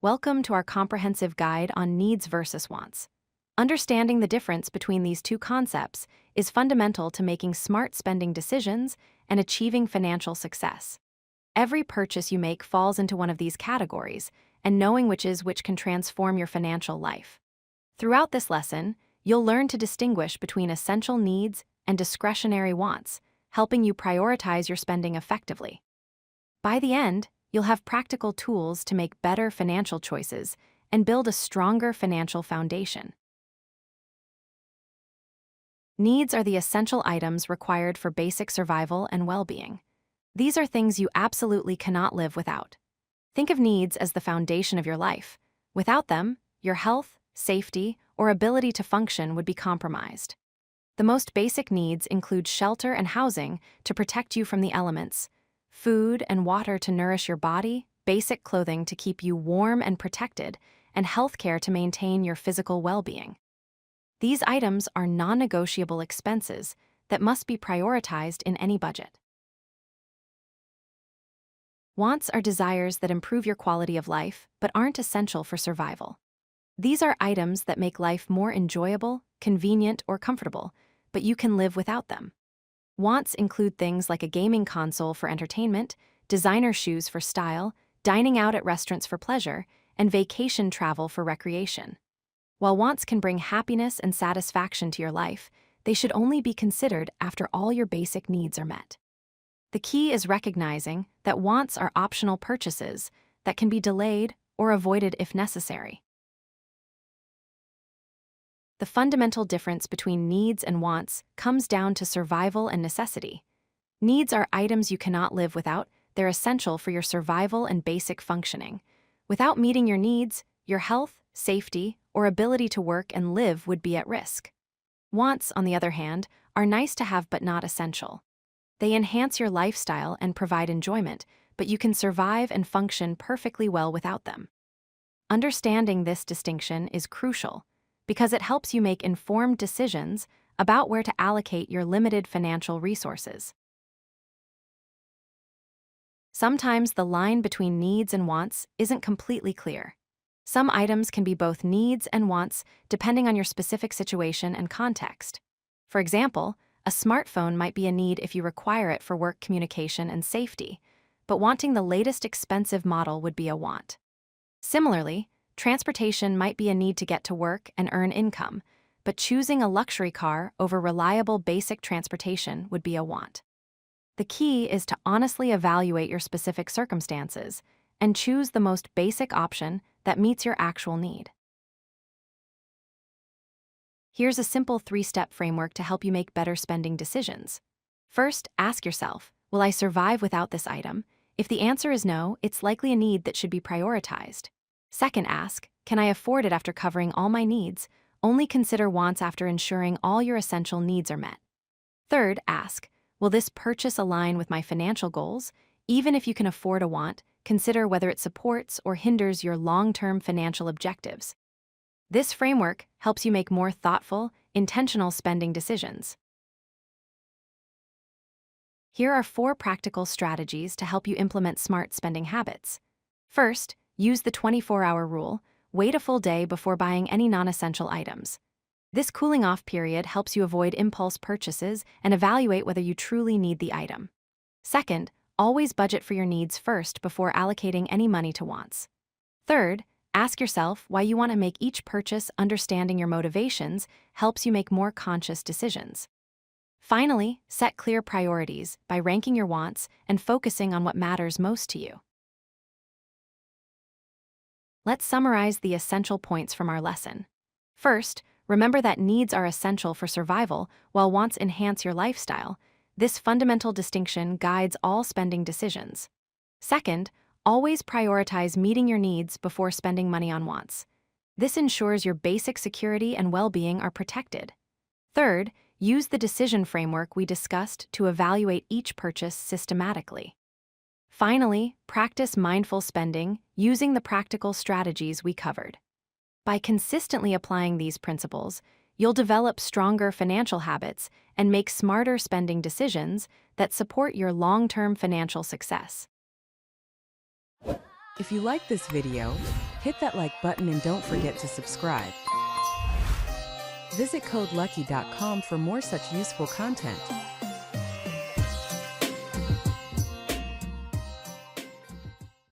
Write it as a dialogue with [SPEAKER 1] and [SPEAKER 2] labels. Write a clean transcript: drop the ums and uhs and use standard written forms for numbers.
[SPEAKER 1] Welcome to our comprehensive guide on needs versus wants. Understanding the difference between these two concepts is fundamental to making smart spending decisions and achieving financial success. Every purchase you make falls into one of these categories, and knowing which can transform your financial life. Throughout this lesson, you'll learn to distinguish between essential needs and discretionary wants, helping you prioritize your spending effectively. By the end, you'll have practical tools to make better financial choices and build a stronger financial foundation. Needs are the essential items required for basic survival and well-being. These are things you absolutely cannot live without. Think of needs as the foundation of your life. Without them, your health, safety, or ability to function would be compromised. The most basic needs include shelter and housing to protect you from the elements, food and water to nourish your body, basic clothing to keep you warm and protected, and healthcare to maintain your physical well-being. These items are non-negotiable expenses that must be prioritized in any budget. Wants are desires that improve your quality of life but aren't essential for survival. These are items that make life more enjoyable, convenient, or comfortable, but you can live without them. Wants include things like a gaming console for entertainment, designer shoes for style, dining out at restaurants for pleasure, and vacation travel for recreation. While wants can bring happiness and satisfaction to your life, they should only be considered after all your basic needs are met. The key is recognizing that wants are optional purchases that can be delayed or avoided if necessary. The fundamental difference between needs and wants comes down to survival and necessity. Needs are items you cannot live without. They're essential for your survival and basic functioning. Without meeting your needs, your health, safety, or ability to work and live would be at risk. Wants, on the other hand, are nice to have but not essential. They enhance your lifestyle and provide enjoyment, but you can survive and function perfectly well without them. Understanding this distinction is crucial because it helps you make informed decisions about where to allocate your limited financial resources. Sometimes the line between needs and wants isn't completely clear. Some items can be both needs and wants depending on your specific situation and context. For example, a smartphone might be a need if you require it for work communication and safety, but wanting the latest expensive model would be a want. Similarly, transportation might be a need to get to work and earn income, but choosing a luxury car over reliable basic transportation would be a want. The key is to honestly evaluate your specific circumstances and choose the most basic option that meets your actual need. Here's a simple 3-step framework to help you make better spending decisions. First, ask yourself, will I survive without this item? If the answer is no, it's likely a need that should be prioritized. Second, ask, can I afford it after covering all my needs? Only consider wants after ensuring all your essential needs are met. Third, ask, will this purchase align with my financial goals? Even if you can afford a want, consider whether it supports or hinders your long-term financial objectives. This framework helps you make more thoughtful, intentional spending decisions. Here are 4 practical strategies to help you implement smart spending habits. First, use the 24-hour rule. Wait a full day before buying any non-essential items. This cooling-off period helps you avoid impulse purchases and evaluate whether you truly need the item. Second, always budget for your needs first before allocating any money to wants. Third, ask yourself why you want to make each purchase. Understanding your motivations helps you make more conscious decisions. Finally, set clear priorities by ranking your wants and focusing on what matters most to you. Let's summarize the essential points from our lesson. First, remember that needs are essential for survival while wants enhance your lifestyle. This fundamental distinction guides all spending decisions. Second, always prioritize meeting your needs before spending money on wants. This ensures your basic security and well-being are protected. Third, use the decision framework we discussed to evaluate each purchase systematically. Finally, practice mindful spending using the practical strategies we covered. By consistently applying these principles, you'll develop stronger financial habits and make smarter spending decisions that support your long-term financial success.
[SPEAKER 2] If you like this video, hit that like button and don't forget to subscribe. Visit CodeLucky.com for more such useful content.